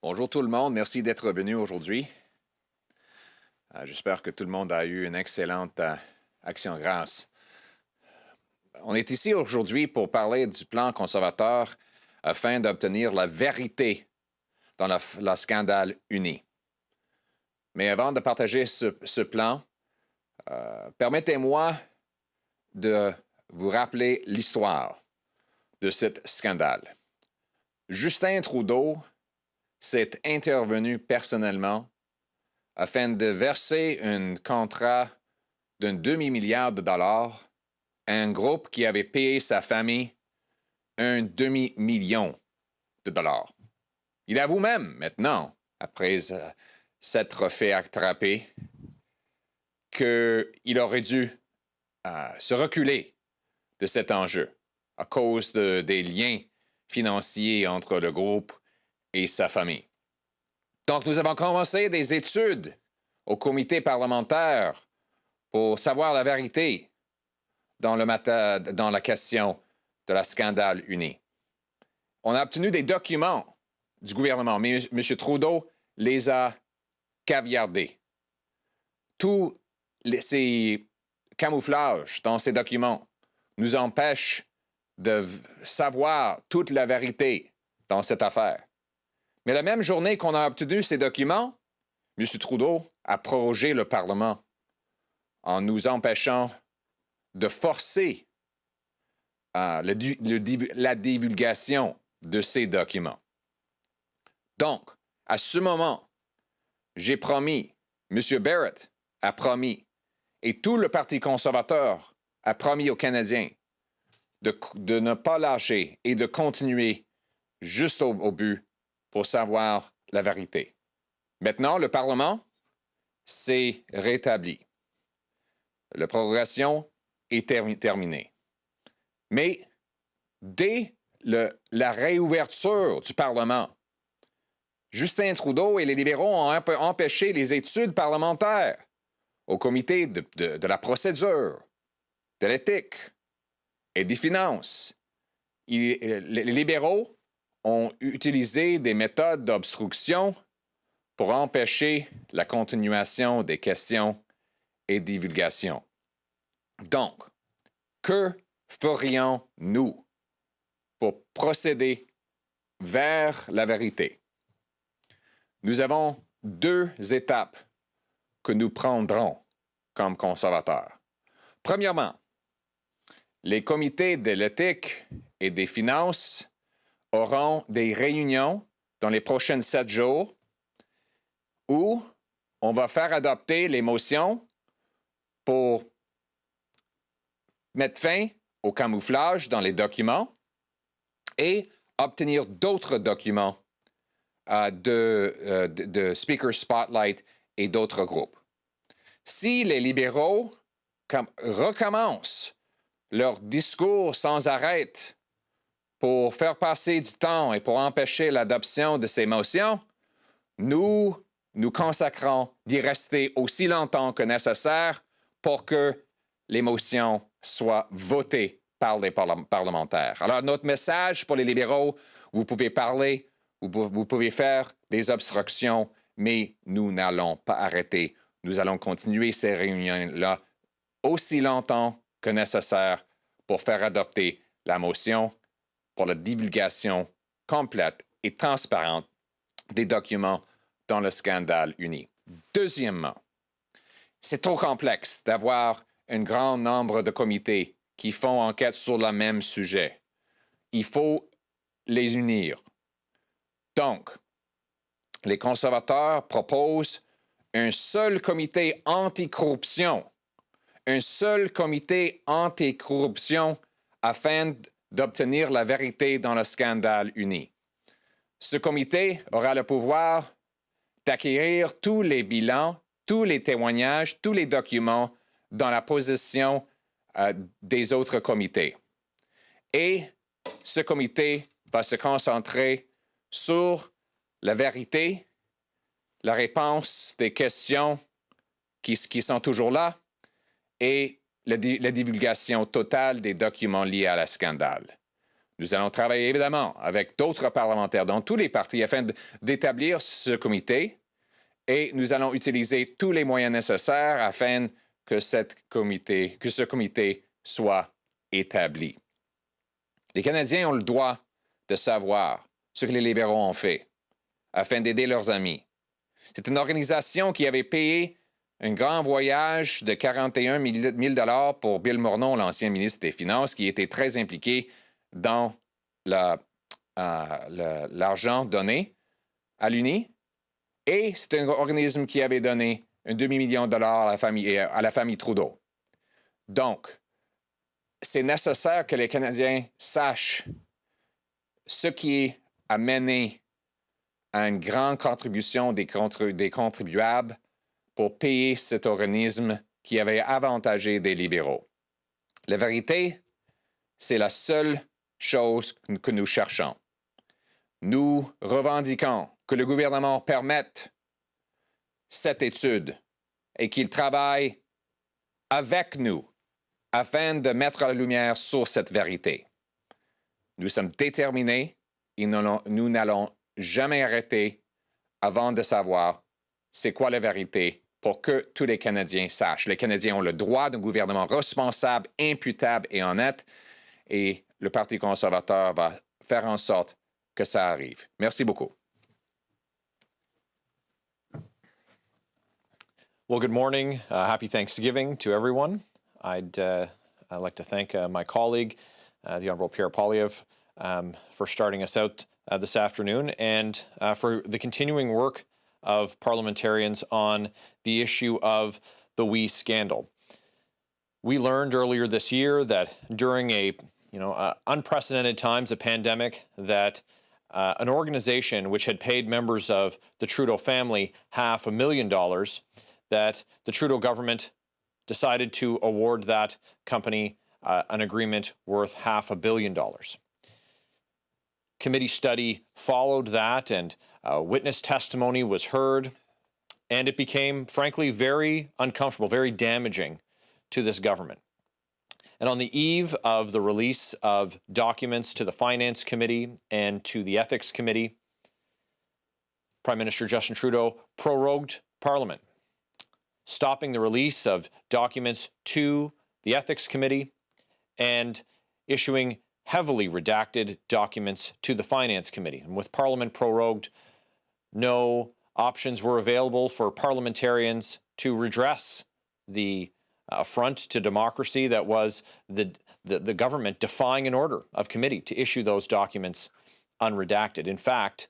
Bonjour tout le monde, merci d'être venu aujourd'hui. J'espère que tout le monde a eu une excellente action de grâce. On est ici aujourd'hui pour parler du plan conservateur afin d'obtenir la vérité dans le scandale uni. Mais avant de partager ce plan, permettez-moi de vous rappeler l'histoire de ce scandale. Justin Trudeau s'est intervenu personnellement afin de verser un contrat d'un demi-milliard de dollars à un groupe qui avait payé sa famille un demi-million de dollars. Il avoue même maintenant, après s'être fait attraper, qu'il aurait dû se reculer de cet enjeu à cause des liens financiers entre le groupe et sa famille. Donc, nous avons commencé des études au comité parlementaire pour savoir la vérité dans la question de la scandale uni. On a obtenu des documents du gouvernement, mais M. Trudeau les a caviardés. Tous ces camouflages dans ces documents nous empêchent de savoir toute la vérité dans cette affaire. Mais la même journée qu'on a obtenu ces documents, M. Trudeau a prorogé le Parlement en nous empêchant de forcer la divulgation de ces documents. Donc, à ce moment, j'ai promis, M. Barrett a promis, et tout le Parti conservateur a promis aux Canadiens de ne pas lâcher et de continuer juste au but pour savoir la vérité. Maintenant, le Parlement s'est rétabli. La prorogation est terminée. Mais dès la réouverture du Parlement, Justin Trudeau et les libéraux ont empêché les études parlementaires au comité de la procédure, de l'éthique et des finances. Les libéraux ont utilisé des méthodes d'obstruction pour empêcher la continuation des questions et divulgations. Donc, que ferions-nous pour procéder vers la vérité? Nous avons deux étapes que nous prendrons comme conservateurs. Premièrement, les comités de l'éthique et des finances auront des réunions dans les prochains 7 jours où on va faire adopter les motions pour mettre fin au camouflage dans les documents et obtenir d'autres documents de Speaker Spotlight et d'autres groupes. Si les libéraux recommencent leur discours sans arrêt pour faire passer du temps et pour empêcher l'adoption de ces motions, nous nous consacrons d'y rester aussi longtemps que nécessaire pour que les motions soient votées par les parlementaires. Alors, notre message pour les libéraux, vous pouvez parler, vous pouvez faire des obstructions, mais nous n'allons pas arrêter. Nous allons continuer ces réunions-là aussi longtemps que nécessaire pour faire adopter la motion pour la divulgation complète et transparente des documents dans le scandale uni. Deuxièmement, c'est trop complexe d'avoir un grand nombre de comités qui font enquête sur le même sujet. Il faut les unir. Donc, les conservateurs proposent un seul comité anticorruption, afin d'obtenir la vérité dans le scandale uni. Ce comité aura le pouvoir d'acquérir tous les bilans, tous les témoignages, tous les documents dans la possession des autres comités. Et ce comité va se concentrer sur la vérité, la réponse des questions qui sont toujours là et la divulgation totale des documents liés à la scandale. Nous allons travailler évidemment avec d'autres parlementaires dans tous les partis afin d'établir ce comité et nous allons utiliser tous les moyens nécessaires afin que ce comité soit établi. Les Canadiens ont le droit de savoir ce que les libéraux ont fait afin d'aider leurs amis. C'est une organisation qui avait payé un grand voyage de 41 000 $ pour Bill Morneau, l'ancien ministre des Finances, qui était très impliqué dans l'argent donné à l'UNI. Et c'est un organisme qui avait donné un demi-million de dollars à la famille Trudeau. Donc, c'est nécessaire que les Canadiens sachent ce qui a mené à une grande contribution des contribuables pour payer cet organisme qui avait avantagé des libéraux. La vérité, c'est la seule chose que nous cherchons. Nous revendiquons que le gouvernement permette cette étude et qu'il travaille avec nous afin de mettre la lumière sur cette vérité. Nous sommes déterminés et nous n'allons jamais arrêter avant de savoir c'est quoi la vérité pour que tous les Canadiens sachent. Les Canadiens ont le droit d'un gouvernement responsable, imputable et honnête, et le Parti conservateur va faire en sorte que ça arrive. Merci beaucoup. Well, good morning. Happy Thanksgiving to everyone. I'd like to thank my colleague, the Honourable Pierre Poilievre, for starting us out this afternoon and for the continuing work of parliamentarians on the issue of the WE scandal. We learned earlier this year that during unprecedented times, a pandemic, that an organization which had paid members of the Trudeau family $500,000, that the Trudeau government decided to award that company an agreement worth $500 million. Committee study followed that, and witness testimony was heard, and it became, frankly, very uncomfortable, very damaging to this government. And on the eve of the release of documents to the Finance Committee and to the Ethics Committee, Prime Minister Justin Trudeau prorogued Parliament, stopping the release of documents to the Ethics Committee and issuing heavily redacted documents to the Finance Committee. And with Parliament prorogued, no options were available for parliamentarians to redress the affront to democracy that was the government defying an order of committee to issue those documents unredacted. In fact,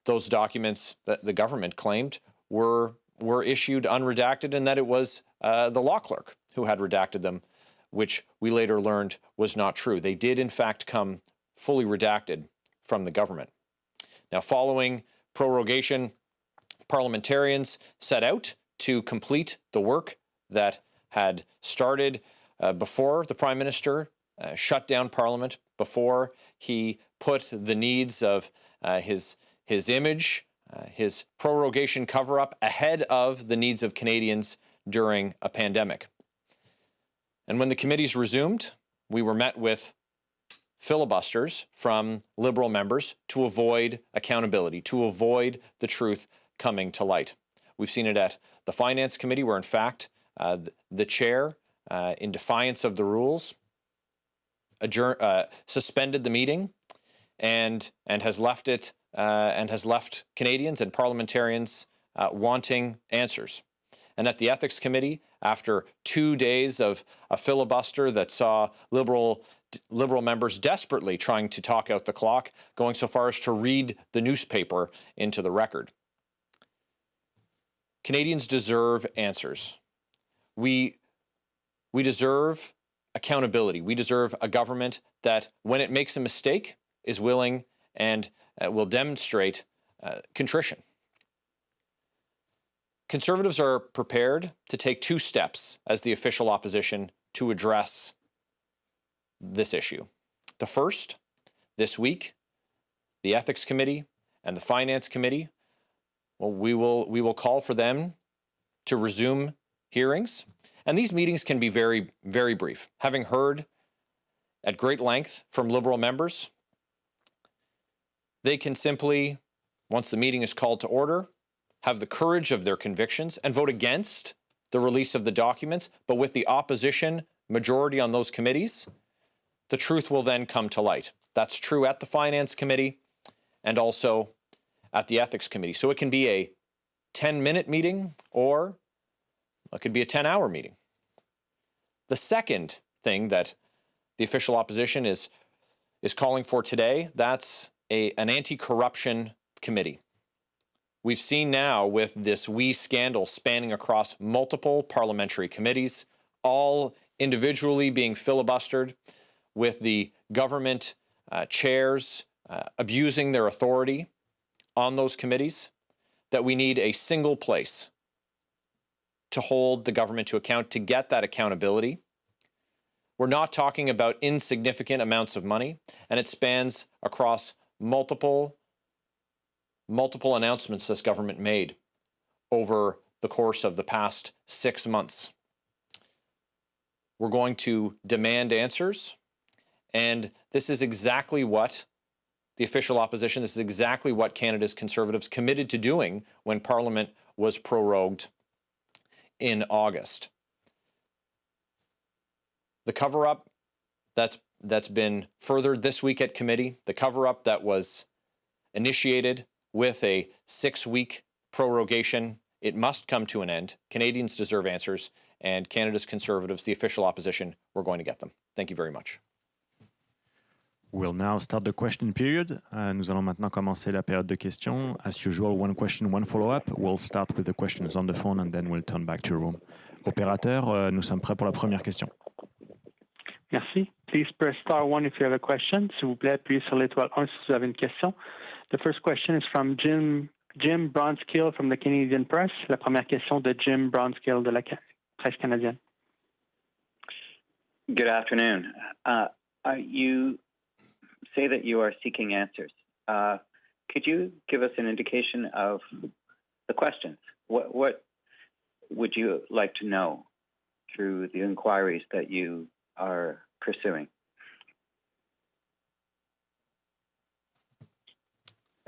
those documents that the government claimed were issued unredacted, and that it was the law clerk who had redacted them, which we later learned was not true. They did, in fact, come fully redacted from the government. Now, following prorogation, parliamentarians set out to complete the work that had started before the Prime Minister shut down Parliament, before he put the needs of his image, his prorogation cover-up ahead of the needs of Canadians during a pandemic. And when the committees resumed, we were met with filibusters from Liberal members to avoid accountability, to avoid the truth coming to light. We've seen it at the Finance Committee, where in fact the chair, in defiance of the rules, suspended the meeting and has left it and has left Canadians and parliamentarians wanting answers. And at the Ethics Committee, after 2 days of a filibuster that saw Liberal members desperately trying to talk out the clock, going so far as to read the newspaper into the record. Canadians deserve answers. We deserve accountability. We deserve a government that, when it makes a mistake, is willing and will demonstrate contrition. Conservatives are prepared to take 2 steps as the official opposition to address this issue. The first, this week, the Ethics Committee and the Finance Committee, well, we will call for them to resume hearings. And these meetings can be very, very brief. Having heard at great length from Liberal members. They can simply, once the meeting is called to order, have the courage of their convictions and vote against the release of the documents, but with the opposition majority on those committees, the truth will then come to light. That's true at the Finance Committee and also at the Ethics Committee. So it can be a 10-minute meeting or it could be a 10-hour meeting. The second thing that the official opposition is calling for today, that's an anti-corruption committee. We've seen now with this WE scandal spanning across multiple parliamentary committees, all individually being filibustered, with the government chairs abusing their authority on those committees, that we need a single place to hold the government to account, to get that accountability. We're not talking about insignificant amounts of money, and it spans across multiple announcements this government made over the course of the past 6 months. We're going to demand answers, and this is exactly what the official opposition, this is exactly what Canada's Conservatives committed to doing when Parliament was prorogued in August. The cover-up that's been furthered this week at committee, the cover-up that was initiated with a 6-week prorogation, it must come to an end. Canadians deserve answers, and Canada's Conservatives, the official opposition, we're going to get them. Thank you very much. We'll now start the question period. Nous allons maintenant commencer la période de questions. As usual, one question, one follow-up. We'll start with the questions on the phone and then we'll turn back to the room. Opérateur, nous sommes prêts pour la première question. Merci. Please press star 1 if you have a question. S'il vous plaît, appuyez sur l'étoile 1 si vous avez une question. The first question is from Jim Bronskill from the Canadian Press. La première question de Jim Bronskill de la presse canadienne. Good afternoon. You say that you are seeking answers. Could you give us an indication of the questions? What would you like to know through the inquiries that you are pursuing?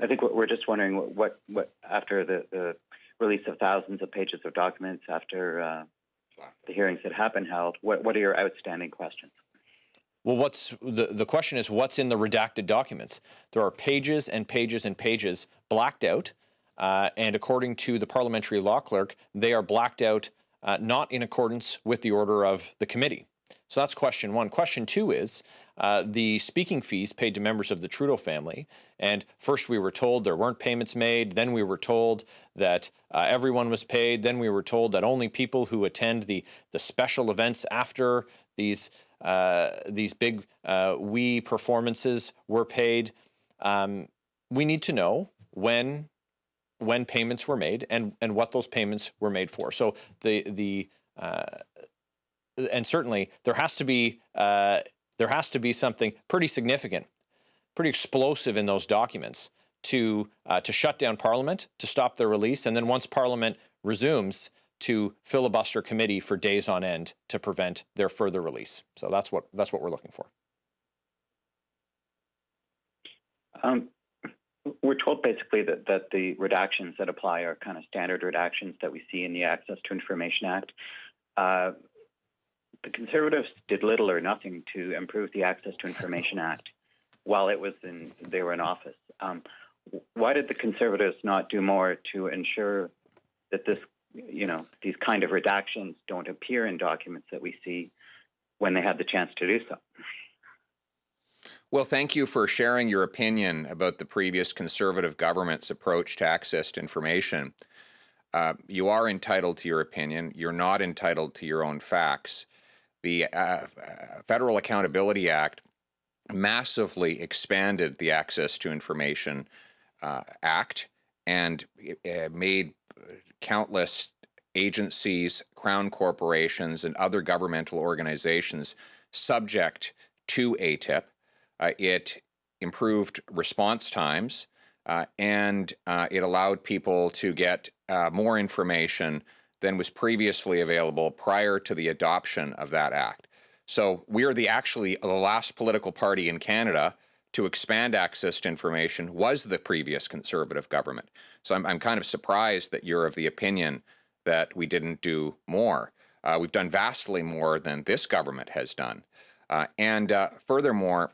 I think we're just wondering what after the release of thousands of pages of documents, after the hearings that have been held, what are your outstanding questions? Well, the question is, what's in the redacted documents? There are pages and pages and pages blacked out, and according to the parliamentary law clerk, they are blacked out not in accordance with the order of the committee. So that's question one. Question two is the speaking fees paid to members of the Trudeau family. And first we were told there weren't payments made. Then we were told that everyone was paid. Then we were told that only people who attend the special events after these big WE performances were paid. We need to know when payments were made and what those payments were made for. So and certainly there has to be something pretty significant, pretty explosive in those documents to shut down Parliament, to stop their release, and then once Parliament resumes, to filibuster committee for days on end to prevent their further release. So that's what we're looking for. We're told basically that the redactions that apply are kind of standard redactions that we see in the Access to Information Act. The Conservatives did little or nothing to improve the Access to Information Act while they were in office. Why did the Conservatives not do more to ensure that these kind of redactions don't appear in documents that we see when they had the chance to do so? Well, thank you for sharing your opinion about the previous Conservative government's approach to access to information. You are entitled to your opinion. You're not entitled to your own facts. The Federal Accountability Act massively expanded the Access to Information Act and made countless agencies, crown corporations, and other governmental organizations subject to ATIP. It improved response times, and it allowed people to get more information than was previously available prior to the adoption of that act. So we are actually the last political party in Canada to expand access to information was the previous Conservative government. So I'm kind of surprised that you're of the opinion that we didn't do more. We've done vastly more than this government has done. Furthermore,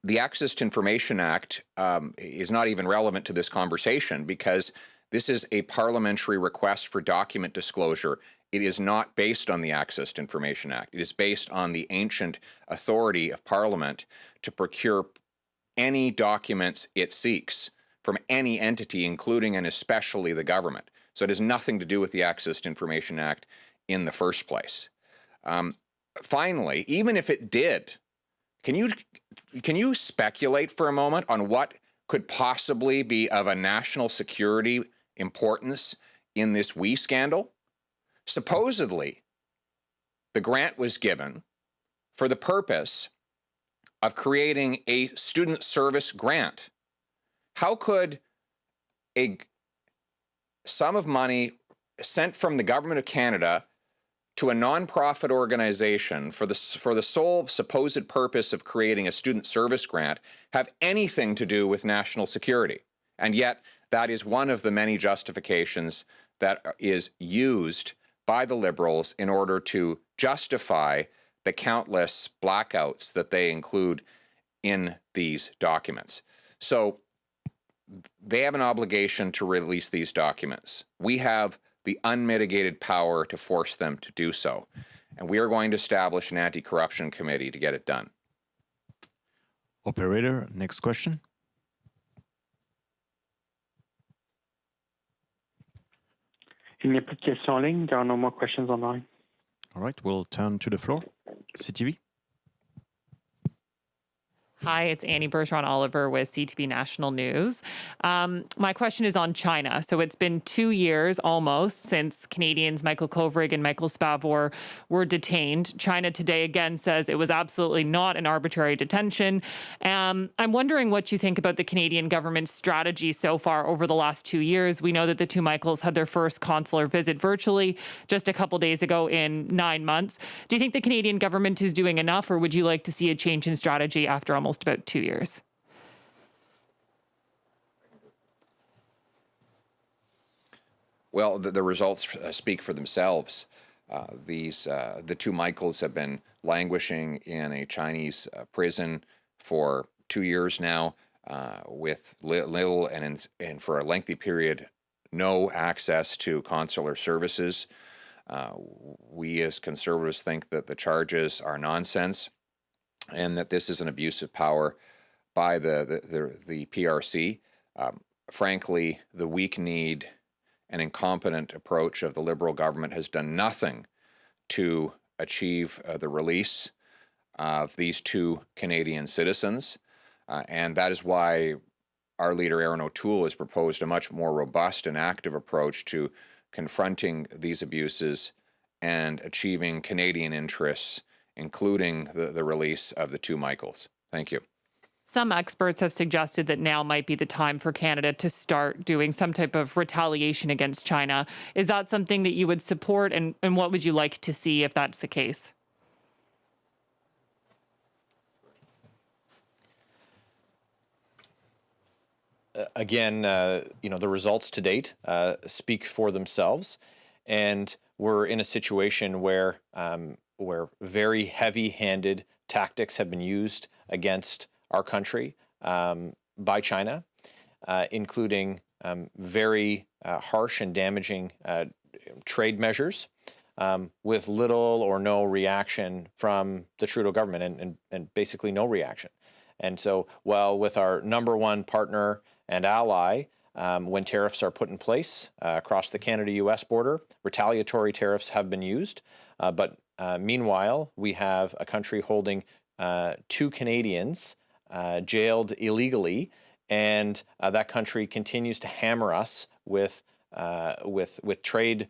the Access to Information Act is not even relevant to this conversation because this is a parliamentary request for document disclosure. It is not based on the Access to Information Act. It is based on the ancient authority of Parliament to procure any documents it seeks from any entity, including and especially the government. So it has nothing to do with the Access to Information Act in the first place. Finally, even if it did, can you speculate for a moment on what could possibly be of a national security importance in this WE scandal? Supposedly, the grant was given for the purpose of creating a student service grant. How could a sum of money sent from the government of Canada to a nonprofit organization for the sole supposed purpose of creating a student service grant have anything to do with national security? And yet, that is one of the many justifications that is used by the Liberals in order to justify the countless blackouts that they include in these documents. So they have an obligation to release these documents. We have the unmitigated power to force them to do so. And we are going to establish an anti-corruption committee to get it done. Operator, next question. Il n'y a plus de questions en ligne. There are no more questions online. All right, we'll turn to the floor. CTV. Hi, it's Annie Bergeron-Oliver with CTV National News. My question is on China. So it's been 2 years almost since Canadians Michael Kovrig and Michael Spavor were detained. China today again says it was absolutely not an arbitrary detention. I'm wondering what you think about the Canadian government's strategy so far over the last 2 years. We know that the two Michaels had their first consular visit virtually just a couple days ago in 9 months. Do you think the Canadian government is doing enough, or would you like to see a change in strategy after almost about 2 years? Well, the results speak for themselves. The two Michaels have been languishing in a Chinese prison for 2 years now, with little and for a lengthy period, no access to consular services. We as Conservatives think that the charges are nonsense, and that this is an abuse of power by the PRC. Frankly, the weak-kneed and incompetent approach of the Liberal government has done nothing to achieve the release of these two Canadian citizens, and that is why our leader Aaron O'Toole has proposed a much more robust and active approach to confronting these abuses and achieving Canadian interests, including the release of the two Michaels. Thank you. Some experts have suggested that now might be the time for Canada to start doing some type of retaliation against China. Is that something that you would support, and what would you like to see if that's the case? Again, the results to date speak for themselves, and we're in a situation where very heavy-handed tactics have been used against our country by China, including very harsh and damaging trade measures with little or no reaction from the Trudeau government, and basically no reaction. And so while with our number one partner and ally, when tariffs are put in place across the Canada-US border, retaliatory tariffs have been used. But meanwhile, we have a country holding two Canadians jailed illegally, and that country continues to hammer us with trade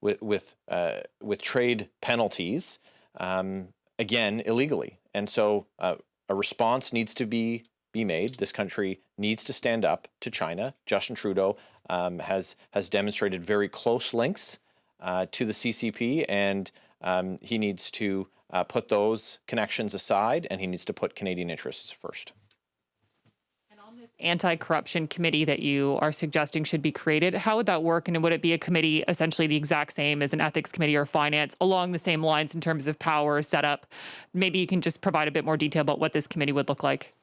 with trade penalties, again illegally. And so a response needs to be made. This country needs to stand up to China. Justin Trudeau has demonstrated very close links to the CCP, and he needs to put those connections aside, and he needs to put Canadian interests first. Anti-corruption committee that you are suggesting should be created, how would that work? And would it be a committee essentially the exact same as an ethics committee or finance, along the same lines in terms of power setup? Maybe you can just provide a bit more detail about what this committee would look like.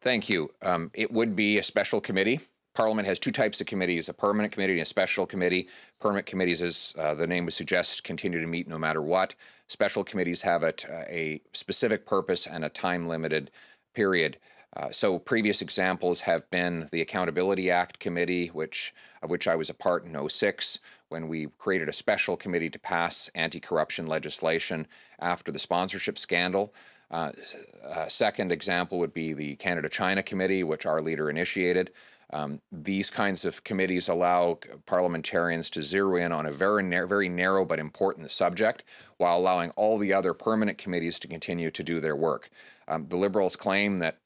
Thank you. It would be a special committee. Parliament has two types of committees, a permanent committee and a special committee. Permanent committees, as the name would suggest, continue to meet no matter what. Special committees have a specific purpose and a time-limited period. So previous examples have been the Accountability Act Committee, of which I was a part in 2006, when we created a special committee to pass anti-corruption legislation after the sponsorship scandal. Second example would be the Canada-China Committee, which our leader initiated. These kinds of committees allow parliamentarians to zero in on a very narrow but important subject, while allowing all the other permanent committees to continue to do their work. The Liberals claim that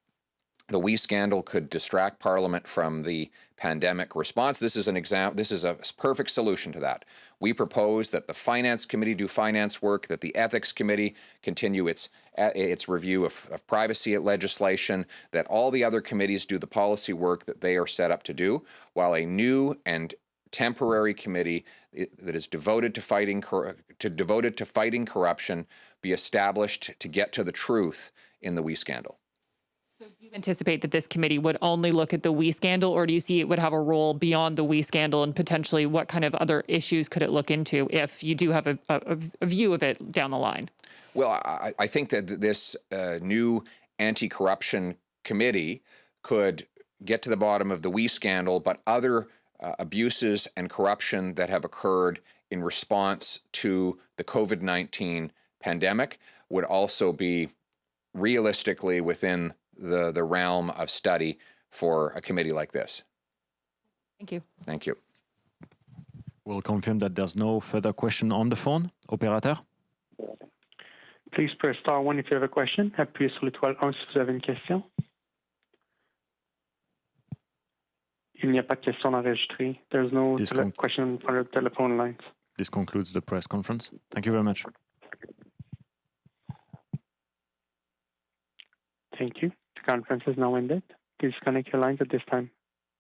the WE scandal could distract Parliament from the pandemic response. This is a perfect solution to that. We propose that the Finance Committee do finance work, that the Ethics Committee continue its review of privacy legislation, that all the other committees do the policy work that they are set up to do, while a new and temporary committee that is devoted to fighting corruption be established to get to the truth in the WE scandal. So do you anticipate that this committee would only look at the WE scandal, or do you see it would have a role beyond the WE scandal, and potentially what kind of other issues could it look into if you do have a view of it down the line? Well, I think that this new anti-corruption committee could get to the bottom of the WE scandal, but other abuses and corruption that have occurred in response to the COVID-19 pandemic would also be realistically within the realm of study for a committee like this. Thank you. Thank you. We'll confirm that there's no further question on the phone. Opérateur? Please press star 1 if you have a question. Appuyez sur l'étoile 1 si vous avez une question. Il n'y a pas de question enregistrée. There's no question on the telephone lines. This concludes the press conference. Thank you very much. Thank you. The conference is now ended. Please disconnect your lines at this time.